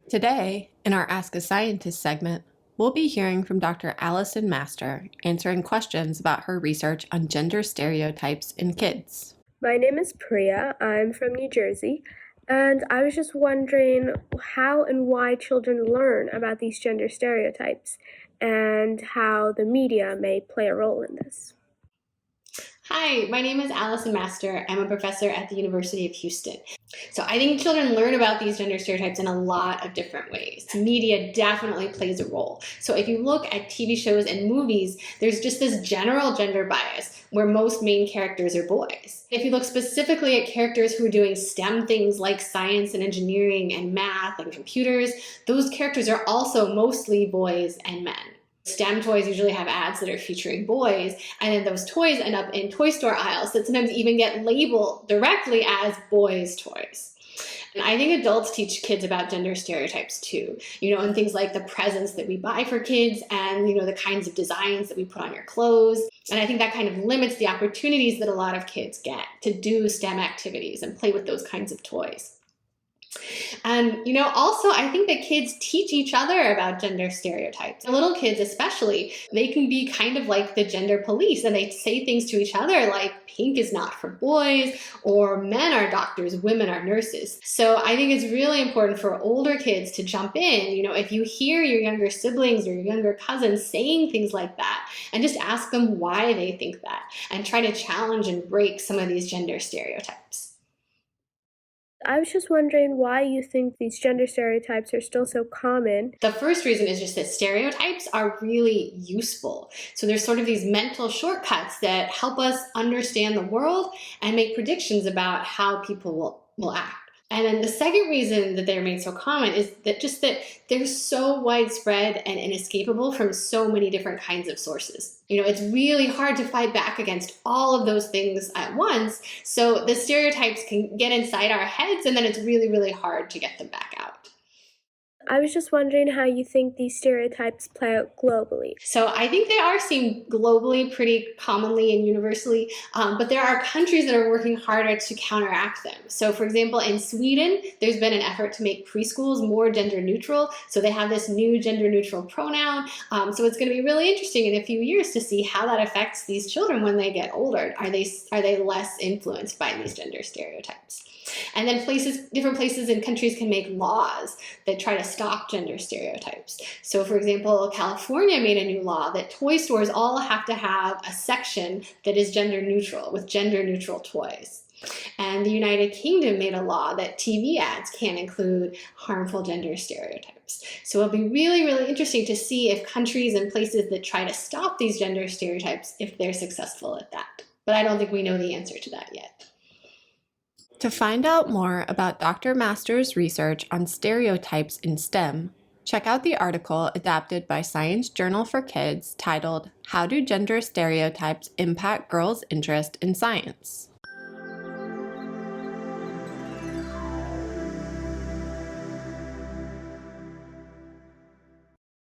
Today, in our Ask a Scientist segment, we'll be hearing from Dr. Allison Master answering questions about her research on gender stereotypes in kids. My name is Priya. I'm from New Jersey, and I was just wondering how and why children learn about these gender stereotypes and how the media may play a role in this. Hi, my name is Allison Master. I'm a professor at the University of Houston. So I think children learn about these gender stereotypes in a lot of different ways. Media definitely plays a role. So if you look at TV shows and movies, there's just this general gender bias where most main characters are boys. If you look specifically at characters who are doing STEM things like science and engineering and math and computers, those characters are also mostly boys and men. STEM toys usually have ads that are featuring boys, and then those toys end up in toy store aisles that sometimes even get labeled directly as boys' toys. And I think adults teach kids about gender stereotypes too, and things like the presents that we buy for kids and, the kinds of designs that we put on your clothes. And I think that kind of limits the opportunities that a lot of kids get to do STEM activities and play with those kinds of toys. And, also I think that kids teach each other about gender stereotypes. Little kids especially, they can be kind of like the gender police, and they say things to each other like pink is not for boys, or men are doctors, women are nurses. So I think it's really important for older kids to jump in, if you hear your younger siblings or your younger cousins saying things like that, and just ask them why they think that, and try to challenge and break some of these gender stereotypes. I was just wondering why you think these gender stereotypes are still so common. The first reason is just that stereotypes are really useful. So there's sort of these mental shortcuts that help us understand the world and make predictions about how people will act. And then the second reason that they're made so common is that they're so widespread and inescapable from so many different kinds of sources. It's really hard to fight back against all of those things at once. So the stereotypes can get inside our heads, and then it's really, really hard to get them back out. I was just wondering how you think these stereotypes play out globally. So I think they are seen globally pretty commonly and universally, but there are countries that are working harder to counteract them. So for example, in Sweden, there's been an effort to make preschools more gender neutral. So they have this new gender neutral pronoun. So it's going to be really interesting in a few years to see how that affects these children when they get older. Are they less influenced by these gender stereotypes? And then different places and countries can make laws that try to stop gender stereotypes. So for example, California made a new law that toy stores all have to have a section that is gender neutral, with gender neutral toys. And the United Kingdom made a law that TV ads can't include harmful gender stereotypes. So it'll be really, really interesting to see if countries and places that try to stop these gender stereotypes, if they're successful at that. But I don't think we know the answer to that yet. To find out more about Dr. Master's research on stereotypes in STEM, check out the article adapted by Science Journal for Kids titled, "How Do Gender Stereotypes Impact Girls' Interest in Science?"